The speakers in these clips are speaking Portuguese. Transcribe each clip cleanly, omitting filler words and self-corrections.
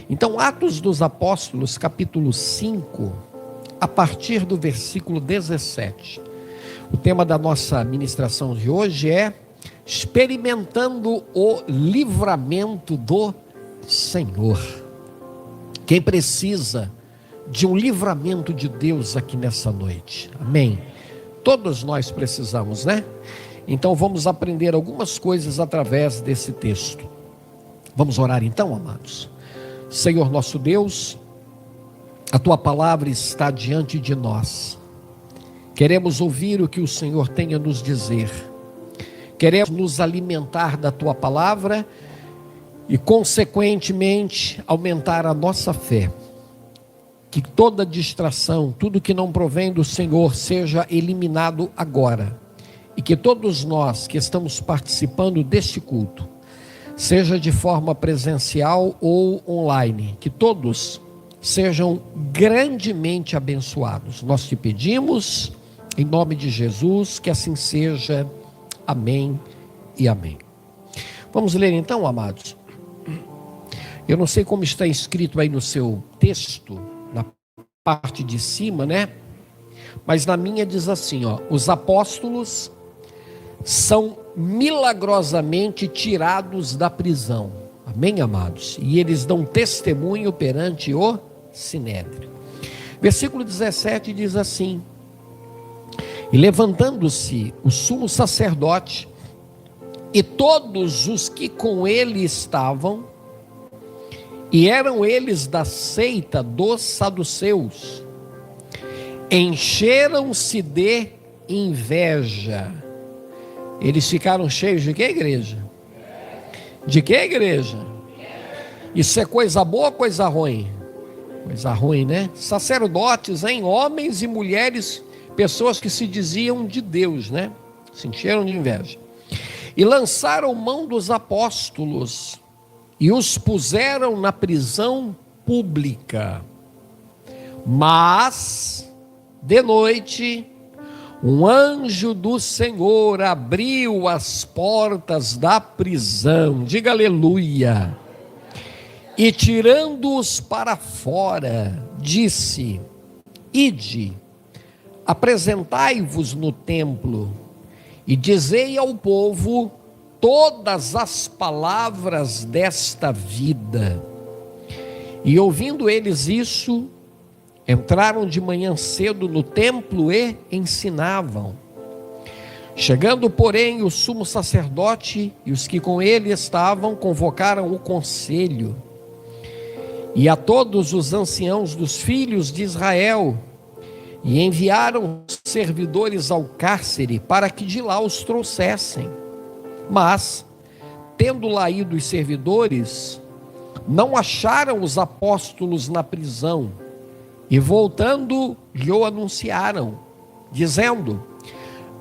Então, Atos dos Apóstolos, capítulo 5, a partir do versículo 17. O tema da nossa ministração de hoje é experimentando o livramento do Senhor. Quem precisa de um livramento de Deus aqui nessa noite? Amém? Todos nós precisamos, né? Então vamos aprender algumas coisas através desse texto. Vamos orar então, amados. Senhor nosso Deus, a Tua palavra está diante de nós. Queremos ouvir o que o Senhor tem a nos dizer. Queremos nos alimentar da Tua palavra e, consequentemente, aumentar a nossa fé. Que toda distração, tudo que não provém do Senhor, seja eliminado agora. E que todos nós que estamos participando deste culto, seja de forma presencial ou online, que todos sejam grandemente abençoados. Nós te pedimos, em nome de Jesus, que assim seja. Amém e amém. Vamos ler então, amados. Eu não sei como está escrito aí no seu texto, na parte de cima, né? Mas na minha diz assim, ó: os apóstolos são milagrosamente tirados da prisão. Amém, amados? E eles dão testemunho perante o Sinédrio. Versículo 17 diz assim: e levantando-se o sumo sacerdote e todos os que com ele estavam, e eram eles da seita dos saduceus, encheram-se de inveja. Eles ficaram cheios de que, igreja? De que, igreja? Isso é coisa boa ou coisa ruim? Coisa ruim, né? Sacerdotes, hein? Homens e mulheres, pessoas que se diziam de Deus, né? Se encheram de inveja. E lançaram mão dos apóstolos e os puseram na prisão pública. Mas, de noite, um anjo do Senhor abriu as portas da prisão, diga aleluia, e tirando-os para fora, disse: ide, apresentai-vos no templo, e dizei ao povo todas as palavras desta vida. E ouvindo eles isso, entraram de manhã cedo no templo e ensinavam. Chegando, porém, o sumo sacerdote e os que com ele estavam, convocaram o conselho, e a todos os anciãos dos filhos de Israel, e enviaram servidores ao cárcere para que de lá os trouxessem. Mas, tendo lá ido os servidores, não acharam os apóstolos na prisão, e voltando, lhe anunciaram, dizendo: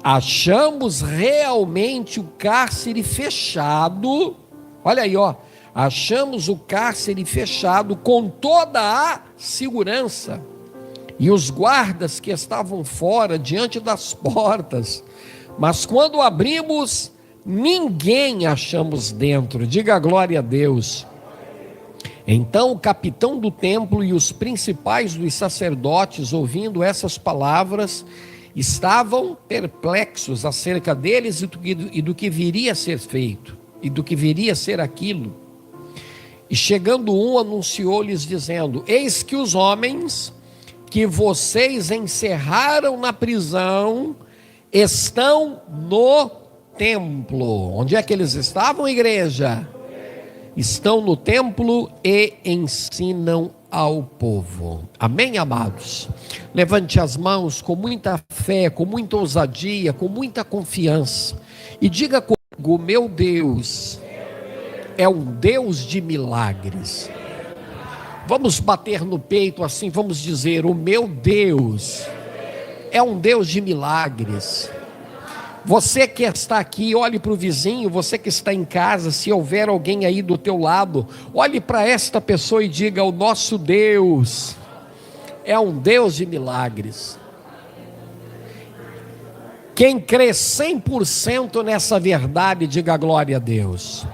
achamos realmente o cárcere fechado. Olha aí, ó. Achamos o cárcere fechado com toda a segurança, e os guardas que estavam fora, diante das portas. Mas quando abrimos, ninguém achamos dentro. Diga glória a Deus. Então o capitão do templo e os principais dos sacerdotes, ouvindo essas palavras, estavam perplexos acerca deles e do que viria a ser feito, e do que viria a ser aquilo. E chegando um, anunciou-lhes dizendo: eis que os homens que vocês encerraram na prisão estão no templo. Onde é que eles estavam, igreja? Estão no templo e ensinam ao povo. Amém, amados? Levante as mãos com muita fé, com muita ousadia, com muita confiança, e diga comigo: meu Deus é um Deus de milagres. Vamos bater no peito assim, vamos dizer: o meu Deus é um Deus de milagres. Você que está aqui, olhe para o vizinho. Você que está em casa, se houver alguém aí do teu lado, olhe para esta pessoa e diga: o nosso Deus é um Deus de milagres. Quem crê 100% nessa verdade, diga glória a Deus.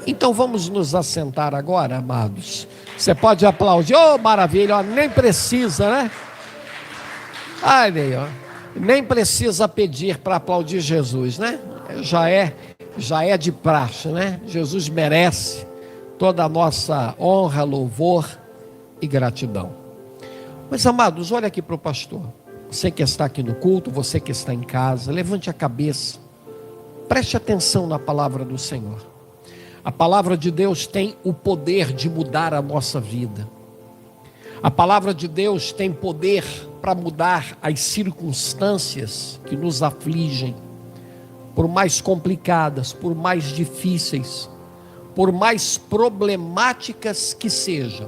Então vamos nos assentar agora, amados. Você pode aplaudir, oh maravilha, ó, nem precisa, né? Olha aí, ó. Nem precisa pedir para aplaudir Jesus, né? Já é de praxe, né? Jesus merece toda a nossa honra, louvor e gratidão. Mas amados, olha aqui para o pastor. Você que está aqui no culto, você que está em casa, levante a cabeça, preste atenção na palavra do Senhor. A palavra de Deus tem o poder de mudar a nossa vida. A palavra de Deus tem poder para mudar as circunstâncias que nos afligem, por mais complicadas, por mais difíceis, por mais problemáticas que sejam.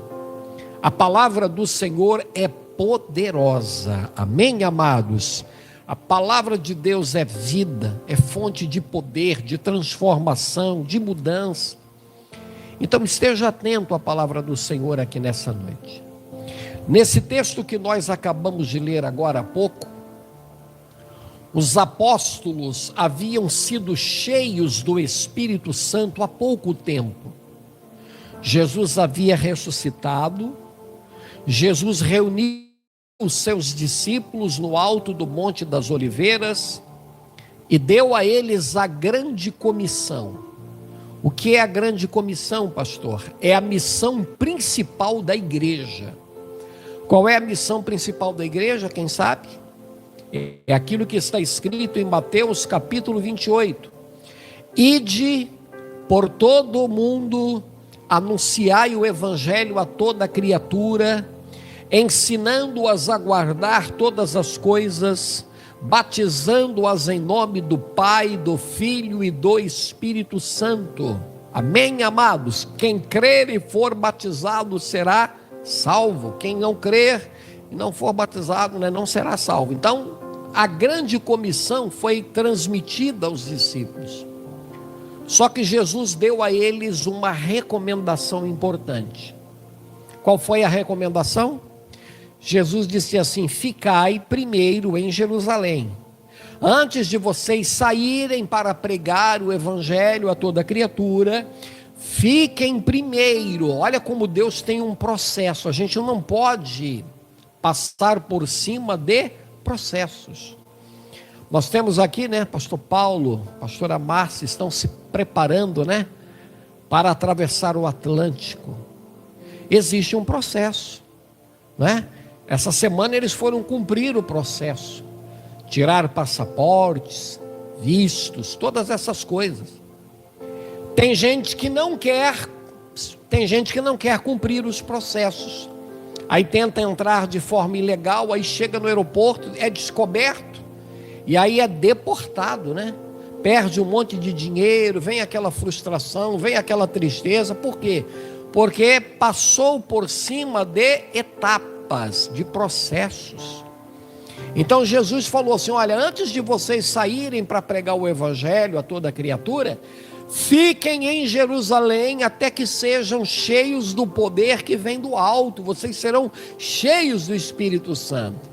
A palavra do Senhor é poderosa, amém, amados? A palavra de Deus é vida, é fonte de poder, de transformação, de mudança. Então esteja atento à palavra do Senhor aqui nessa noite. Nesse texto que nós acabamos de ler agora há pouco, os apóstolos haviam sido cheios do Espírito Santo há pouco tempo. Jesus havia ressuscitado, Jesus reuniu os seus discípulos no alto do Monte das Oliveiras e deu a eles a grande comissão. O que é a grande comissão, pastor? É a missão principal da igreja. Qual é a missão principal da igreja? Quem sabe? É aquilo que está escrito em Mateus capítulo 28. Ide por todo o mundo, anunciai o evangelho a toda criatura, ensinando-as a guardar todas as coisas, batizando-as em nome do Pai, do Filho e do Espírito Santo. Amém, amados? Quem crer e for batizado será salvo. Quem não crer e não for batizado, não será salvo. Então, a grande comissão foi transmitida aos discípulos. Só que Jesus deu a eles uma recomendação importante. Qual foi a recomendação? Jesus disse assim: ficai primeiro em Jerusalém, antes de vocês saírem para pregar o evangelho a toda criatura, fiquem primeiro. Olha como Deus tem um processo, a gente não pode passar por cima de processos. Nós temos aqui, pastor Paulo, pastora Márcia, estão se preparando, para atravessar o Atlântico. Existe um processo, Essa semana eles foram cumprir o processo, tirar passaportes, vistos, todas essas coisas. Tem gente que não quer cumprir os processos. Aí tenta entrar de forma ilegal, aí chega no aeroporto, é descoberto, e aí é deportado, Perde um monte de dinheiro, vem aquela frustração, vem aquela tristeza. Por quê? Porque passou por cima de etapas, de processos. Então Jesus falou assim: olha, antes de vocês saírem para pregar o evangelho a toda criatura, fiquem em Jerusalém até que sejam cheios do poder que vem do alto. Vocês serão cheios do Espírito Santo.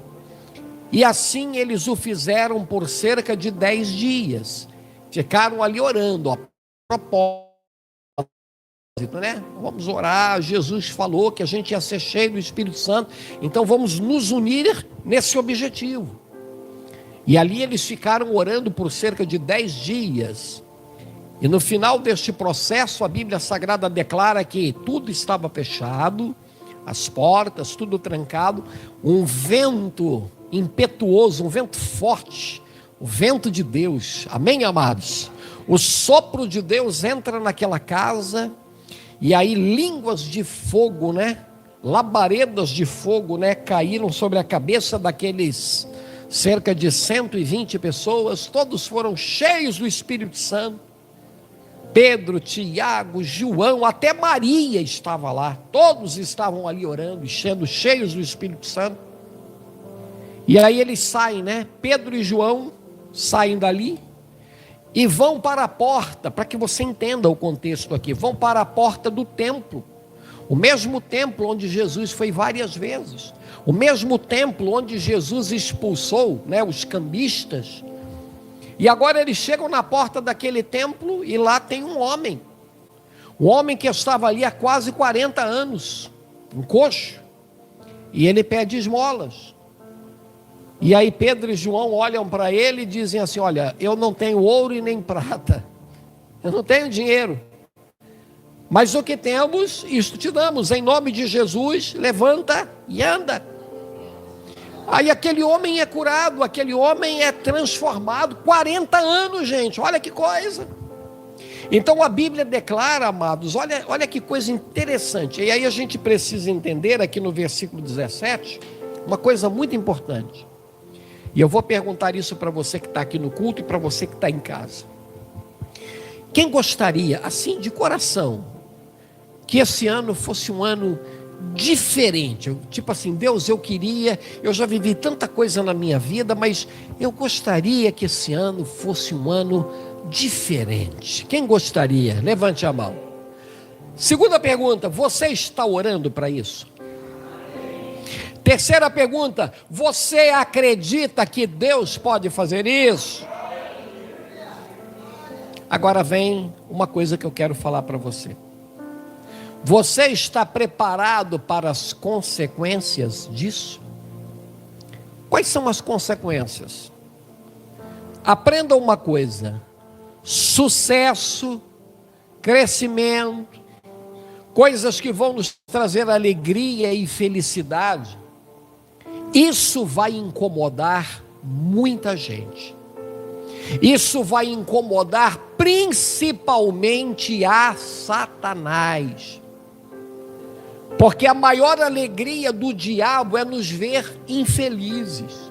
E assim eles o fizeram por cerca de 10 dias. Ficaram ali orando, a propósito, Vamos orar. Jesus falou que a gente ia ser cheio do Espírito Santo, então vamos nos unir nesse objetivo. E ali eles ficaram orando por cerca de 10 dias. E no final deste processo, a Bíblia Sagrada declara que tudo estava fechado, as portas, tudo trancado. Um vento impetuoso, um vento forte, o vento de Deus, amém, amados? O sopro de Deus entra naquela casa, e aí línguas de fogo, labaredas de fogo, caíram sobre a cabeça daqueles cerca de 120 pessoas. Todos foram cheios do Espírito Santo. Pedro, Tiago, João, até Maria estava lá. Todos estavam ali orando, sendo cheios do Espírito Santo. E aí eles saem, Pedro e João saem dali e vão para a porta, para que você entenda o contexto aqui. Vão para a porta do templo, o mesmo templo onde Jesus foi várias vezes, o mesmo templo onde Jesus expulsou, os cambistas. E agora eles chegam na porta daquele templo e lá tem um homem. O homem que estava ali há quase 40 anos, um coxo, e ele pede esmolas. E aí Pedro e João olham para ele e dizem assim: olha, eu não tenho ouro e nem prata, eu não tenho dinheiro, mas o que temos, isto te damos, em nome de Jesus, levanta e anda. Aí aquele homem é curado, aquele homem é transformado, 40 anos, gente, olha que coisa. Então a Bíblia declara, amados, olha que coisa interessante, e aí a gente precisa entender aqui no versículo 17, uma coisa muito importante. E eu vou perguntar isso para você que está aqui no culto e para você que está em casa. Quem gostaria, assim de coração, que esse ano fosse um ano diferente? Tipo assim, Deus, eu já vivi tanta coisa na minha vida, mas eu gostaria que esse ano fosse um ano diferente. Quem gostaria? Levante a mão. Segunda pergunta, você está orando para isso? Terceira pergunta, você acredita que Deus pode fazer isso? Agora vem uma coisa que eu quero falar para você. Você está preparado para as consequências disso? Quais são as consequências? Aprenda uma coisa: sucesso, crescimento, coisas que vão nos trazer alegria e felicidade, isso vai incomodar muita gente. Isso vai incomodar principalmente a Satanás. Porque a maior alegria do diabo é nos ver infelizes.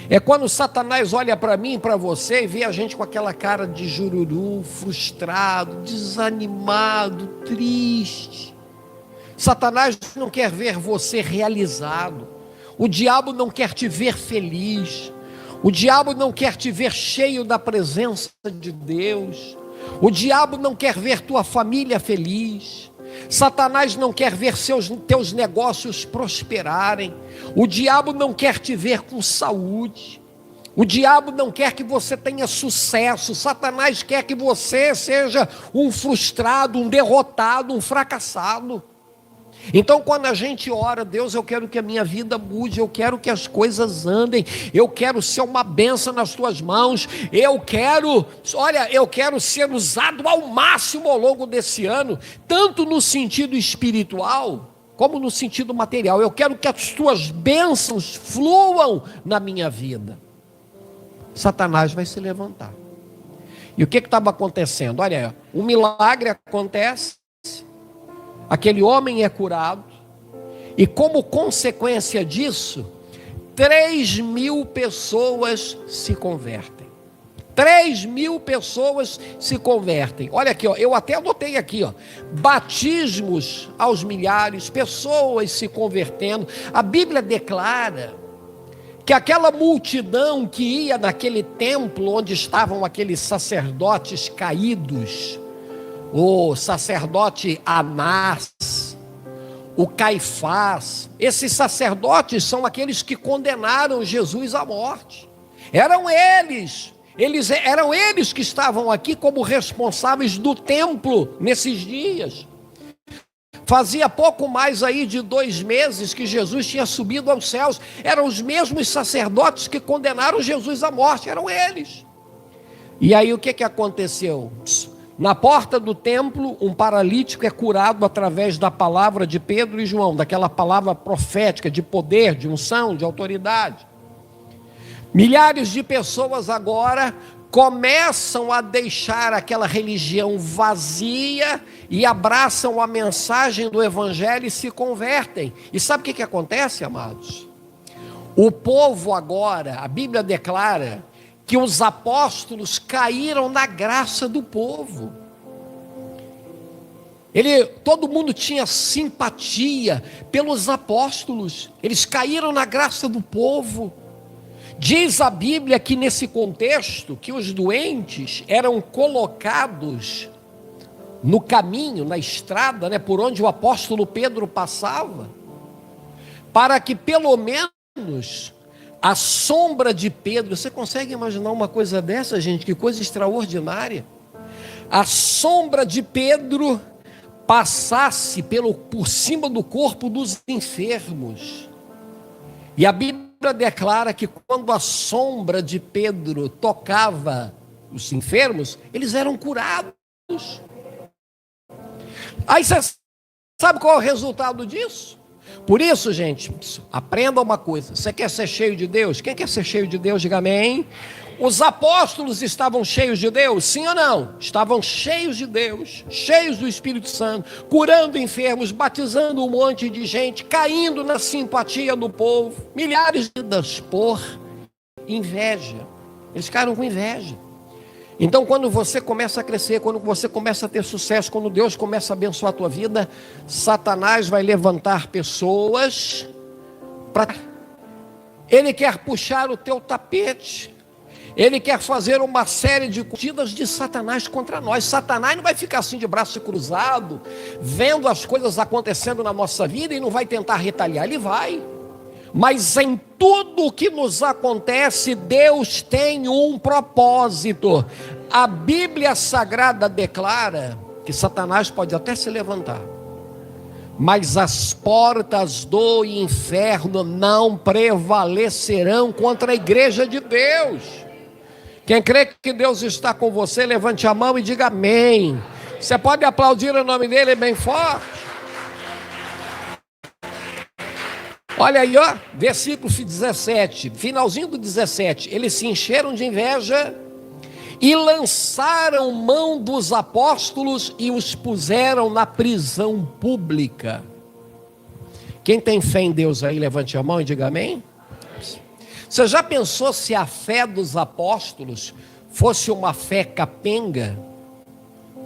É quando Satanás olha para mim e para você e vê a gente com aquela cara de jururu, frustrado, desanimado, triste. Satanás não quer ver você realizado. O diabo não quer te ver feliz. O diabo não quer te ver cheio da presença de Deus. O diabo não quer ver tua família feliz. Satanás não quer ver teus negócios prosperarem. O diabo não quer te ver com saúde. O diabo não quer que você tenha sucesso. Satanás quer que você seja um frustrado, um derrotado, um fracassado. Então quando a gente ora, Deus, eu quero que a minha vida mude, eu quero que as coisas andem, eu quero ser uma bênção nas tuas mãos, eu quero ser usado ao máximo ao longo desse ano, tanto no sentido espiritual, como no sentido material. Eu quero que as tuas bênçãos fluam na minha vida. Satanás vai se levantar. E o que estava acontecendo? Olha, um milagre acontece, aquele homem é curado, e como consequência disso, 3.000 pessoas se convertem. 3.000 pessoas se convertem. Olha aqui, ó, eu até anotei aqui, ó, batismos aos milhares, pessoas se convertendo. A Bíblia declara que aquela multidão que ia naquele templo onde estavam aqueles sacerdotes caídos, o sacerdote Anás, o Caifás, esses sacerdotes são aqueles que condenaram Jesus à morte. Eram eles que estavam aqui como responsáveis do templo nesses dias. Fazia pouco mais aí de 2 meses que Jesus tinha subido aos céus. Eram os mesmos sacerdotes que condenaram Jesus à morte, eram eles. E aí o que aconteceu? Na porta do templo, um paralítico é curado através da palavra de Pedro e João, daquela palavra profética de poder, de unção, de autoridade. Milhares de pessoas agora começam a deixar aquela religião vazia e abraçam a mensagem do Evangelho e se convertem. E sabe o que acontece, amados? O povo agora, a Bíblia declara que os apóstolos caíram na graça do povo. Todo mundo tinha simpatia pelos apóstolos, eles caíram na graça do povo. Diz a Bíblia que nesse contexto, que os doentes eram colocados no caminho, na estrada, né, por onde o apóstolo Pedro passava, para que pelo menos a sombra de Pedro, você consegue imaginar uma coisa dessa, gente? Que coisa extraordinária. A sombra de Pedro passasse por cima do corpo dos enfermos. E a Bíblia declara que quando a sombra de Pedro tocava os enfermos, eles eram curados. Aí você sabe qual é o resultado disso? Por isso, gente, aprenda uma coisa. Você quer ser cheio de Deus? Quem quer ser cheio de Deus, diga amém. Os apóstolos estavam cheios de Deus, sim ou não? Estavam cheios de Deus, cheios do Espírito Santo, curando enfermos, batizando um monte de gente, caindo na simpatia do povo. Milhares de vidas por inveja. Eles ficaram com inveja. Então, quando você começa a crescer, quando você começa a ter sucesso, quando Deus começa a abençoar a tua vida, Satanás vai levantar pessoas para... Ele quer puxar o teu tapete. Ele quer fazer uma série de curtidas de Satanás contra nós. Satanás não vai ficar assim de braço cruzado, vendo as coisas acontecendo na nossa vida e não vai tentar retaliar. Ele vai. Mas em tudo o que nos acontece, Deus tem um propósito. A Bíblia Sagrada declara que Satanás pode até se levantar, mas as portas do inferno não prevalecerão contra a igreja de Deus. Quem crê que Deus está com você, levante a mão e diga amém. Você pode aplaudir o nome dele bem forte. Olha aí, ó, versículo 17, finalzinho do 17. Eles se encheram de inveja e lançaram mão dos apóstolos e os puseram na prisão pública. Quem tem fé em Deus aí, levante a mão e diga amém. Você já pensou se a fé dos apóstolos fosse uma fé capenga,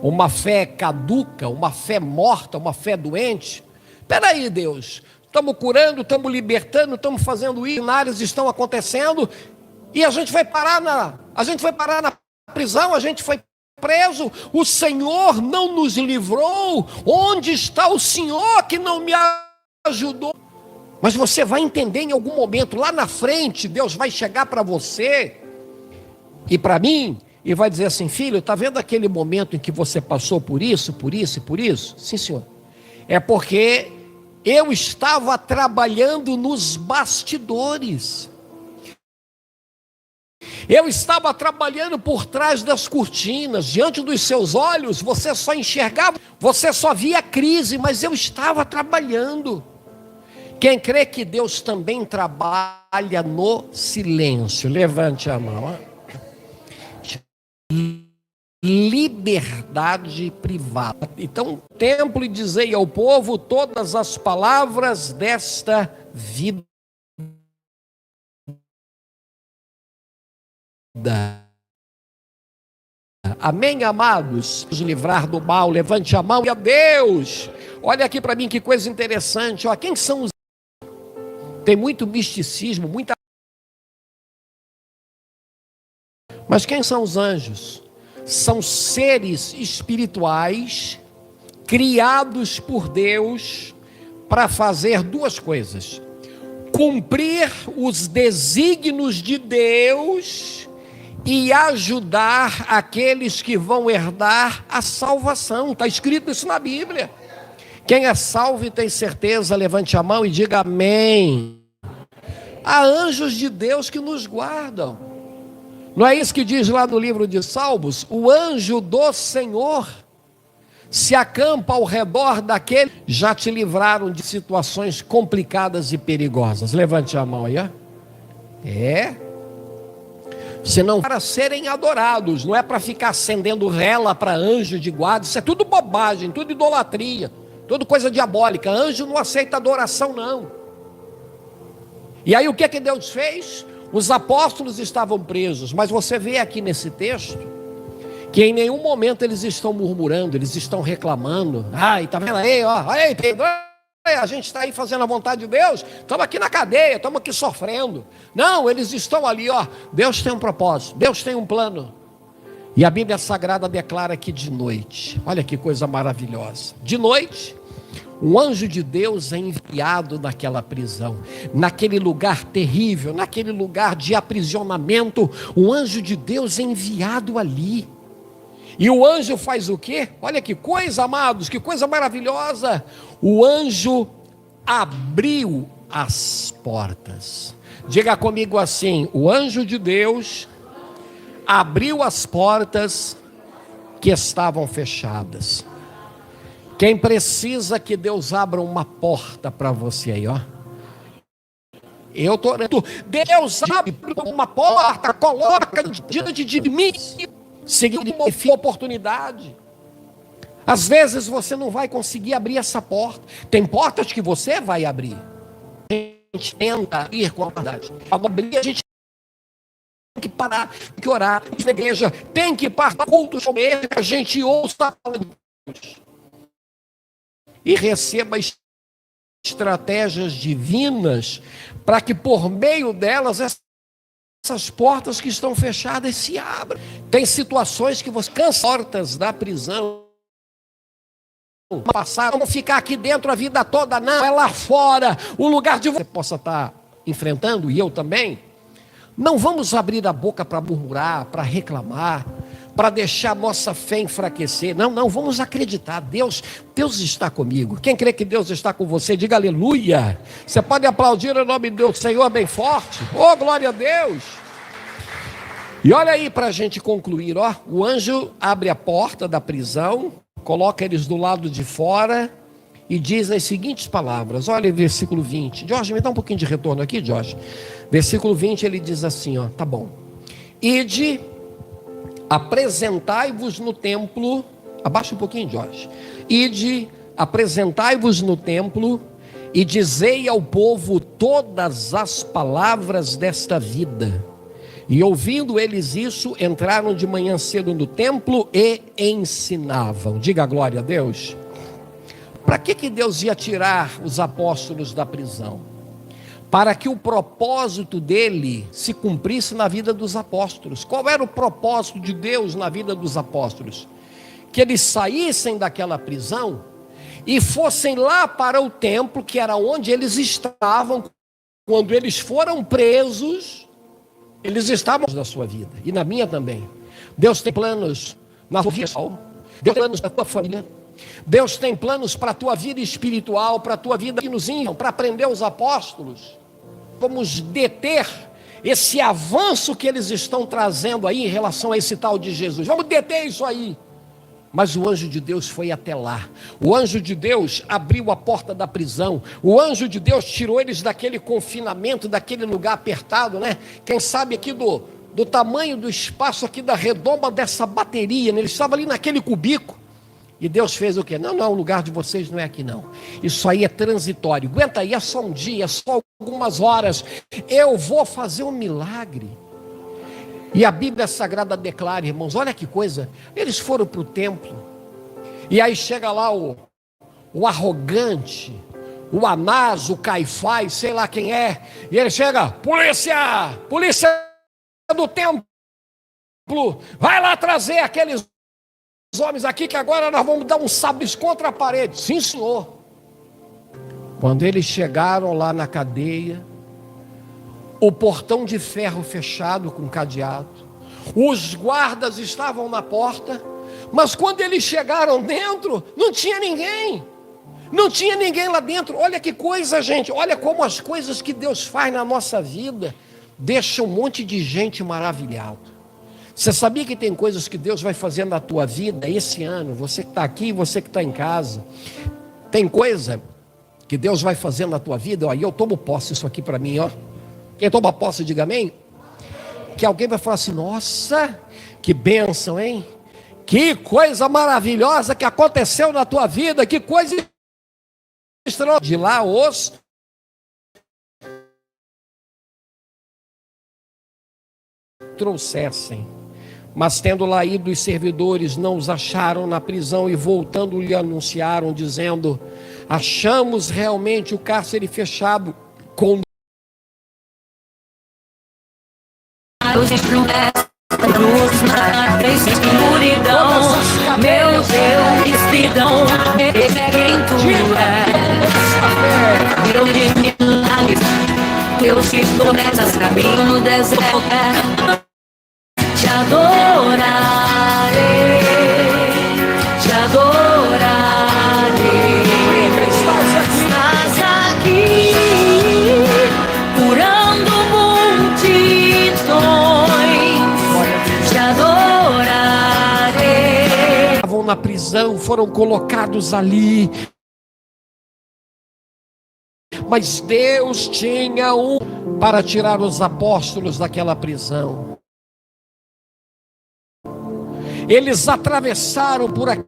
uma fé caduca, uma fé morta, uma fé doente? Espera aí, Deus, estamos curando, estamos libertando, estamos fazendo isso, cenários estão acontecendo, e a gente vai parar na prisão, a gente foi preso, o Senhor não nos livrou. Onde está o Senhor que não me ajudou? Mas você vai entender em algum momento, lá na frente, Deus vai chegar para você e para mim, e vai dizer assim: filho, está vendo aquele momento em que você passou por isso, por isso e por isso? Sim, senhor. É porque eu estava trabalhando nos bastidores. Eu estava trabalhando por trás das cortinas, diante dos seus olhos, você só enxergava, você só via a crise, mas eu estava trabalhando. Quem crê que Deus também trabalha no silêncio, levante a mão. Liberdade privada. Então, templo, e dizei ao povo todas as palavras desta vida. Amém, amados? Nos livrar do mal, levante a mão e a Deus. Olha aqui para mim que coisa interessante. Ó, quem são os... Tem muito misticismo, muita... Mas quem são os anjos? São seres espirituais criados por Deus para fazer duas coisas: cumprir os desígnios de Deus e ajudar aqueles que vão herdar a salvação. Está escrito isso na Bíblia. Quem é salvo e tem certeza, levante a mão e diga amém. Há anjos de Deus que nos guardam. Não é isso que diz lá no livro de Salmos? O anjo do Senhor se acampa ao redor daquele. Já te livraram de situações complicadas e perigosas. Levante a mão aí, ó. Senão para serem adorados, não é para ficar acendendo vela para anjo de guarda. Isso é tudo bobagem, tudo idolatria, tudo coisa diabólica. Anjo não aceita adoração, não. E aí o que Deus fez? Os apóstolos estavam presos, mas você vê aqui nesse texto que em nenhum momento eles estão murmurando, eles estão reclamando. Ai, tá vendo aí, ó, aí, Pedro, a gente está aí fazendo a vontade de Deus, estamos aqui na cadeia, estamos aqui sofrendo. Não, eles estão ali, ó, Deus tem um propósito, Deus tem um plano. E a Bíblia Sagrada declara que de noite, olha que coisa maravilhosa, de noite, um anjo de Deus é enviado naquela prisão, naquele lugar terrível, naquele lugar de aprisionamento. Um anjo de Deus é enviado ali. E o anjo faz o quê? Olha que coisa, amados, que coisa maravilhosa. O anjo abriu as portas. Diga comigo assim: o anjo de Deus abriu as portas que estavam fechadas. Quem precisa que Deus abra uma porta para você aí, ó? Eu estou orando. Deus abre uma porta, coloca diante de mim, seguindo uma oportunidade. Às vezes você não vai conseguir abrir essa porta. Tem portas que você vai abrir. A gente tenta ir com a verdade. Para abrir, a gente tem que parar, tem que orar. A igreja tem que participar cultos como esse, que a gente ouça a palavra de Deus e receba estratégias divinas para que por meio delas essas portas que estão fechadas se abram. Tem situações que você cansa portas da prisão. Passar, vamos ficar aqui dentro a vida toda, não, é lá fora, o lugar de você possa estar enfrentando, e eu também. Não vamos abrir a boca para murmurar, para reclamar, para deixar a nossa fé enfraquecer. Não, vamos acreditar. Deus está comigo. Quem crê que Deus está com você, diga aleluia. Você pode aplaudir o nome do Senhor bem forte. Oh, glória a Deus. E olha aí para a gente concluir, ó. O anjo abre a porta da prisão, coloca eles do lado de fora e diz as seguintes palavras. Olha o versículo 20. Jorge, me dá um pouquinho de retorno aqui, Jorge. Versículo 20, ele diz assim, ó, tá bom. Ide, apresentai-vos no templo, abaixa um pouquinho, Jorge. Ide, apresentai-vos no templo e dizei ao povo todas as palavras desta vida. E ouvindo eles isso, entraram de manhã cedo no templo e ensinavam. Diga glória a Deus. Para que Deus ia tirar os apóstolos da prisão? Para que o propósito dele se cumprisse na vida dos apóstolos. Qual era o propósito de Deus na vida dos apóstolos? Que eles saíssem daquela prisão e fossem lá para o templo, que era onde eles estavam quando eles foram presos. Eles estavam da sua vida e na minha também. Deus tem planos na sua vida, Deus tem planos para a tua família. Deus tem planos para a tua vida espiritual, para a tua vida que nos iam, para aprender os apóstolos. Vamos deter esse avanço que eles estão trazendo aí em relação a esse tal de Jesus. Vamos deter isso aí. Mas o anjo de Deus foi até lá. O anjo de Deus abriu a porta da prisão. O anjo de Deus tirou eles daquele confinamento, daquele lugar apertado, né? Quem sabe aqui do tamanho do espaço aqui da redoma dessa bateria, né? Ele estava ali naquele cubículo. E Deus fez o quê? Não, o lugar de vocês não é aqui não. Isso aí é transitório. Aguenta aí, é só um dia, é só algumas horas. Eu vou fazer um milagre. E a Bíblia Sagrada declara, irmãos, olha que coisa. Eles foram para o templo. E aí chega lá o arrogante, o Anás, o Caifás, sei lá quem é. E ele chega, polícia do templo. Vai lá trazer aqueles homens aqui que agora nós vamos dar uns sabres contra a parede. Sim, senhor. Quando eles chegaram lá na cadeia, o portão de ferro fechado com cadeado, os guardas estavam na porta, mas quando eles chegaram dentro, não tinha ninguém lá dentro. Olha que coisa, gente, olha como as coisas que Deus faz na nossa vida deixam um monte de gente maravilhado. Você sabia que tem coisas que Deus vai fazer na tua vida esse ano? Você que está aqui, você que está em casa. Tem coisa que Deus vai fazer na tua vida. Aí eu tomo posse isso aqui para mim, ó. Quem toma posse, diga amém. Que alguém vai falar assim, nossa, que bênção, hein? Que coisa maravilhosa que aconteceu na tua vida. Que coisa extraordinária. De lá os trouxessem. Mas tendo lá ido os servidores, não os acharam na prisão e voltando lhe anunciaram, dizendo, achamos realmente o cárcere fechado com os instrumentos na escuridão, meu Deus, escuridão, em tu és, Deus de milagres, Deus que promessas, caminho no deserto, te adorarei. na prisão, foram colocados ali. Mas Deus tinha para tirar os apóstolos daquela prisão. Eles atravessaram por aqui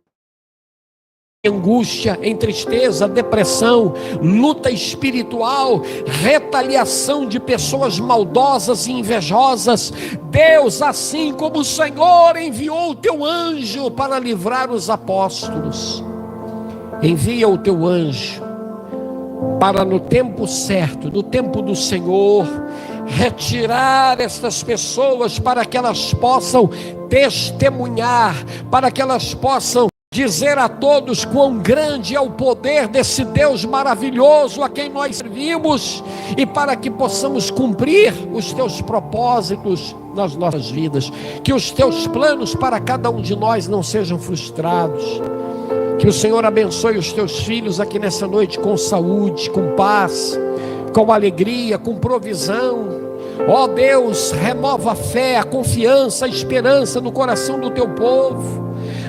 angústia, em tristeza, depressão, luta espiritual, retaliação de pessoas maldosas e invejosas. Deus, assim como o Senhor enviou o teu anjo para livrar os apóstolos, envia o teu anjo para no tempo certo, no tempo do Senhor, retirar estas pessoas para que elas possam testemunhar, para que elas possam dizer a todos quão grande é o poder desse Deus maravilhoso a quem nós servimos, e para que possamos cumprir os teus propósitos nas nossas vidas, que os teus planos para cada um de nós não sejam frustrados. Que o Senhor abençoe os teus filhos aqui nessa noite com saúde, com paz, com alegria, com provisão. Ó Deus, renova a fé, a confiança, a esperança no coração do teu povo.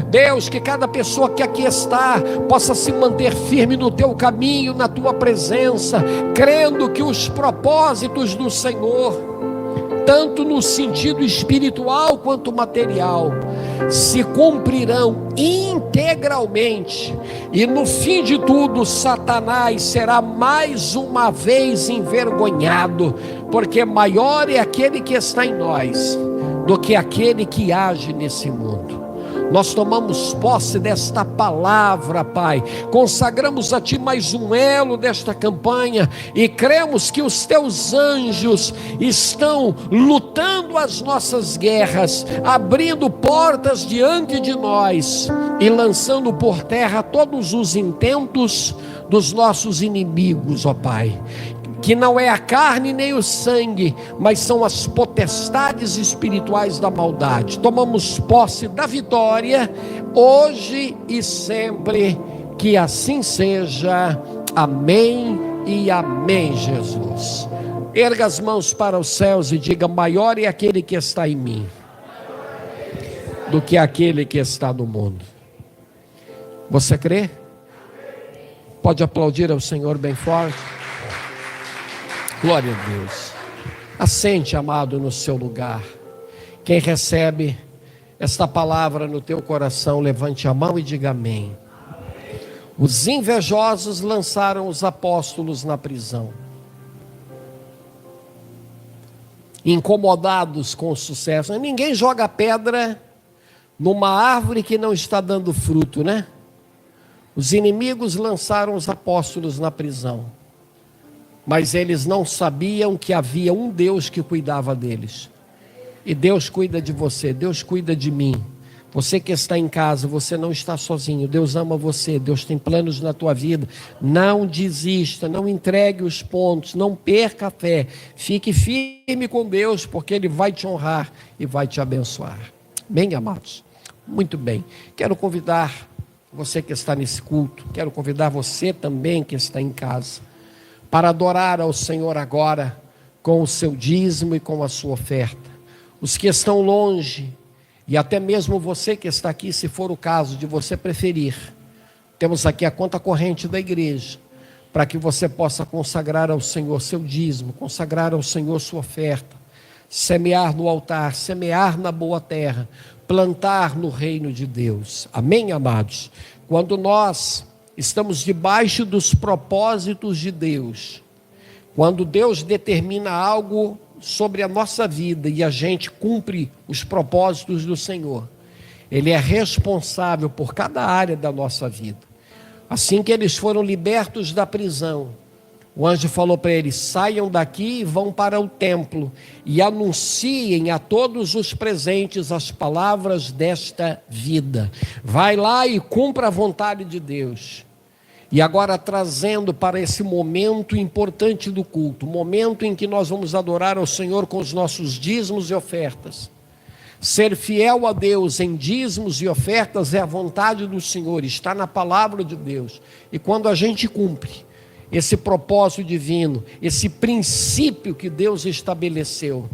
Deus, que cada pessoa que aqui está possa se manter firme no teu caminho, na tua presença, crendo que os propósitos do Senhor, tanto no sentido espiritual quanto material, se cumprirão integralmente, e no fim de tudo, Satanás será mais uma vez envergonhado, porque maior é aquele que está em nós do que aquele que age nesse mundo. Nós tomamos posse desta palavra, Pai, consagramos a Ti mais um elo desta campanha, e cremos que os Teus anjos estão lutando as nossas guerras, abrindo portas diante de nós, e lançando por terra todos os intentos dos nossos inimigos, ó Pai. Que não é a carne nem o sangue, mas são as potestades espirituais da maldade. Tomamos posse da vitória, hoje e sempre, que assim seja. Amém e amém, Jesus. Erga as mãos para os céus e diga: maior é aquele que está em mim do que aquele que está no mundo. Você crê? Pode aplaudir ao Senhor bem forte. Glória a Deus. Assente, amado, no seu lugar. Quem recebe esta palavra no teu coração, levante a mão e diga amém. Os invejosos lançaram os apóstolos na prisão, incomodados com o sucesso. Ninguém joga pedra numa árvore que não está dando fruto, né? Os inimigos lançaram os apóstolos na prisão, mas eles não sabiam que havia um Deus que cuidava deles. E Deus cuida de você, Deus cuida de mim. Você que está em casa, você não está sozinho. Deus ama você, Deus tem planos na tua vida. Não desista, não entregue os pontos, não perca a fé. Fique firme com Deus, porque Ele vai te honrar e vai te abençoar. Bem, amados? Muito bem. Quero convidar você que está nesse culto, quero convidar você também que está em casa, para adorar ao Senhor agora, com o seu dízimo e com a sua oferta. Os que estão longe, e até mesmo você que está aqui, se for o caso de você preferir, temos aqui a conta corrente da igreja, para que você possa consagrar ao Senhor seu dízimo, consagrar ao Senhor sua oferta, semear no altar, semear na boa terra, plantar no reino de Deus. Amém, amados? Quando nós estamos debaixo dos propósitos de Deus, quando Deus determina algo sobre a nossa vida e a gente cumpre os propósitos do Senhor, Ele é responsável por cada área da nossa vida. Assim que eles foram libertos da prisão, o anjo falou para eles: saiam daqui e vão para o templo e anunciem a todos os presentes as palavras desta vida. Vai lá e cumpra a vontade de Deus. E agora, trazendo para esse momento importante do culto, momento em que nós vamos adorar ao Senhor com os nossos dízimos e ofertas. Ser fiel a Deus em dízimos e ofertas é a vontade do Senhor, está na palavra de Deus. E quando a gente cumpre esse propósito divino, esse princípio que Deus estabeleceu,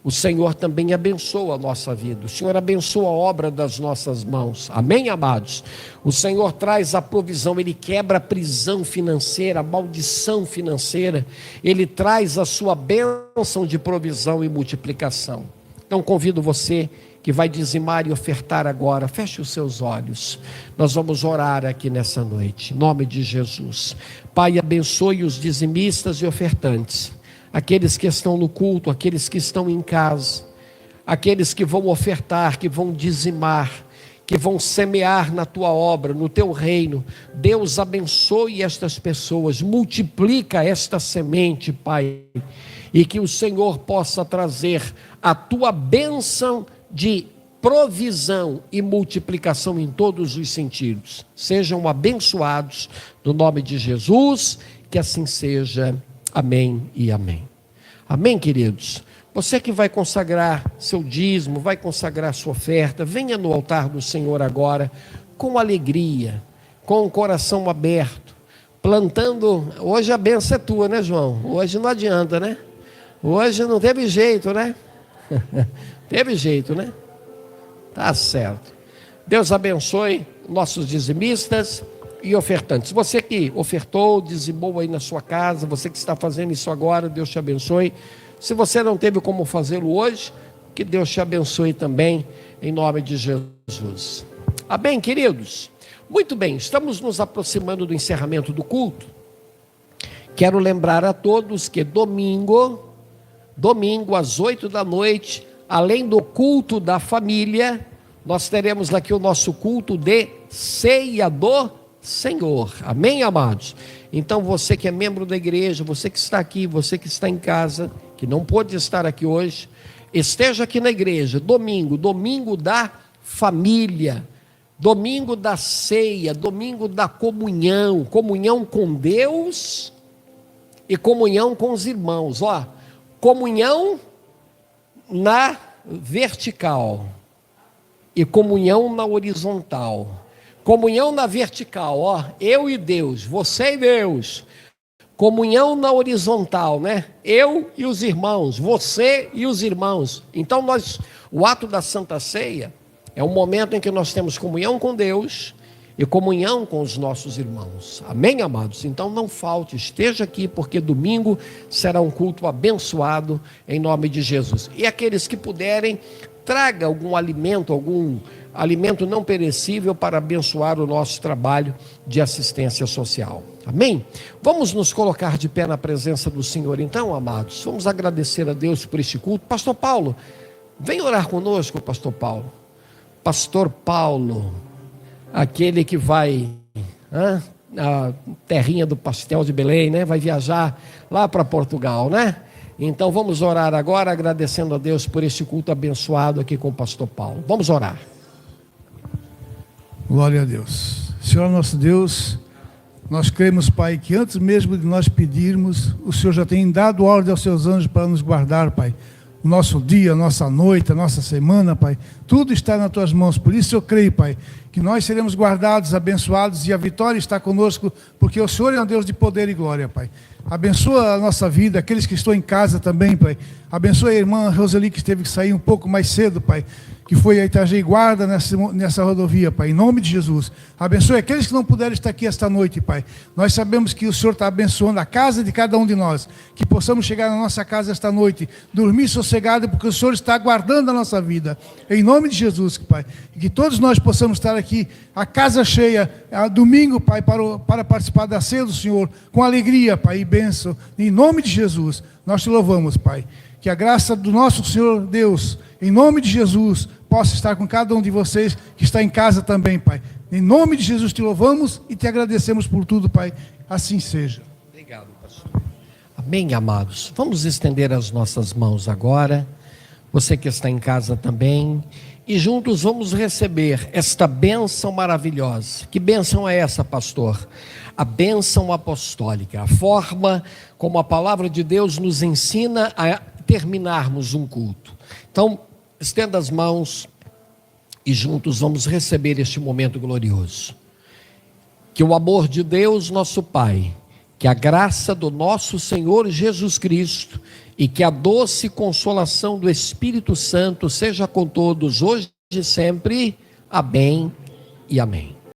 o Senhor também abençoa a nossa vida. O Senhor abençoa a obra das nossas mãos. Amém, amados? O Senhor traz a provisão, Ele quebra a prisão financeira, a maldição financeira. Ele traz a sua bênção de provisão e multiplicação. Então convido você que vai dizimar e ofertar agora, feche os seus olhos. Nós vamos orar aqui nessa noite, em nome de Jesus. Pai, abençoe os dizimistas e ofertantes, aqueles que estão no culto, aqueles que estão em casa, aqueles que vão ofertar, que vão dizimar, que vão semear na tua obra, no teu reino. Deus abençoe estas pessoas, multiplica esta semente, Pai, e que o Senhor possa trazer a tua bênção de provisão e multiplicação em todos os sentidos. Sejam abençoados no nome de Jesus, que assim seja. Amém e amém. Amém, queridos? Você que vai consagrar seu dízimo, vai consagrar sua oferta, venha no altar do Senhor agora, com alegria, com o coração aberto, plantando. Hoje a benção é tua, né, João? Hoje não adianta, né? Hoje não teve jeito, né? Teve jeito, né? Tá certo. Deus abençoe nossos dizimistas e ofertantes. Você que ofertou, dizimou aí na sua casa, você que está fazendo isso agora, Deus te abençoe. Se você não teve como fazê-lo hoje, que Deus te abençoe também, em nome de Jesus. Amém, queridos? Muito bem, estamos nos aproximando do encerramento do culto. Quero lembrar a todos que domingo às 8 da noite, além do culto da família, nós teremos aqui o nosso culto de ceia do Senhor. Amém, amados? Então você que é membro da igreja, você que está aqui, você que está em casa, que não pôde estar aqui hoje, esteja aqui na igreja, domingo da família, domingo da ceia, domingo da comunhão, comunhão com Deus e comunhão com os irmãos. Ó, comunhão na vertical e comunhão na horizontal. Comunhão na vertical, ó, eu e Deus, você e Deus. Comunhão na horizontal, né? Eu e os irmãos, você e os irmãos. Então o ato da Santa Ceia é um momento em que nós temos comunhão com Deus e comunhão com os nossos irmãos. Amém, amados? Então não falte, esteja aqui, porque domingo será um culto abençoado em nome de Jesus. E aqueles que puderem, traga algum alimento não perecível para abençoar o nosso trabalho de assistência social. Amém? Vamos nos colocar de pé na presença do Senhor então, amados. Vamos agradecer a Deus por este culto. Pastor Paulo, vem orar conosco, Pastor Paulo. Pastor Paulo, aquele que vai a terrinha do pastel de Belém, né? Vai viajar lá para Portugal, né? Então vamos orar agora, agradecendo a Deus por este culto abençoado aqui com o Pastor Paulo. Vamos orar. Glória a Deus. Senhor nosso Deus, nós cremos, Pai, que antes mesmo de nós pedirmos, o Senhor já tem dado ordem aos seus anjos para nos guardar, Pai. O nosso dia, a nossa noite, a nossa semana, Pai, tudo está nas tuas mãos. Por isso eu creio, Pai, que nós seremos guardados, abençoados, e a vitória está conosco, porque o Senhor é um Deus de poder e glória, Pai. Abençoa a nossa vida, aqueles que estão em casa também, Pai. Abençoa a irmã Roseli, que teve que sair um pouco mais cedo, Pai, que foi a Itajaí Guarda nessa rodovia, Pai, em nome de Jesus. Abençoe aqueles que não puderam estar aqui esta noite, Pai. Nós sabemos que o Senhor está abençoando a casa de cada um de nós, que possamos chegar na nossa casa esta noite, dormir sossegado, porque o Senhor está guardando a nossa vida, em nome de Jesus, Pai. E que todos nós possamos estar aqui, a casa cheia, domingo, Pai, para participar da ceia do Senhor, com alegria, Pai, e bênção, em nome de Jesus. Nós te louvamos, Pai. Que a graça do nosso Senhor Deus, em nome de Jesus, possa estar com cada um de vocês que está em casa também, Pai. Em nome de Jesus te louvamos e te agradecemos por tudo, Pai. Assim seja. Obrigado, pastor. Amém, amados. Vamos estender as nossas mãos agora. Você que está em casa também. E juntos vamos receber esta bênção maravilhosa. Que bênção é essa, pastor? A bênção apostólica. A forma como a palavra de Deus nos ensina a terminarmos um culto. Então, estenda as mãos e juntos vamos receber este momento glorioso. Que o amor de Deus, nosso Pai, Que a graça do nosso Senhor Jesus Cristo e que a doce consolação do Espírito Santo seja com todos hoje e sempre. Amém e amém.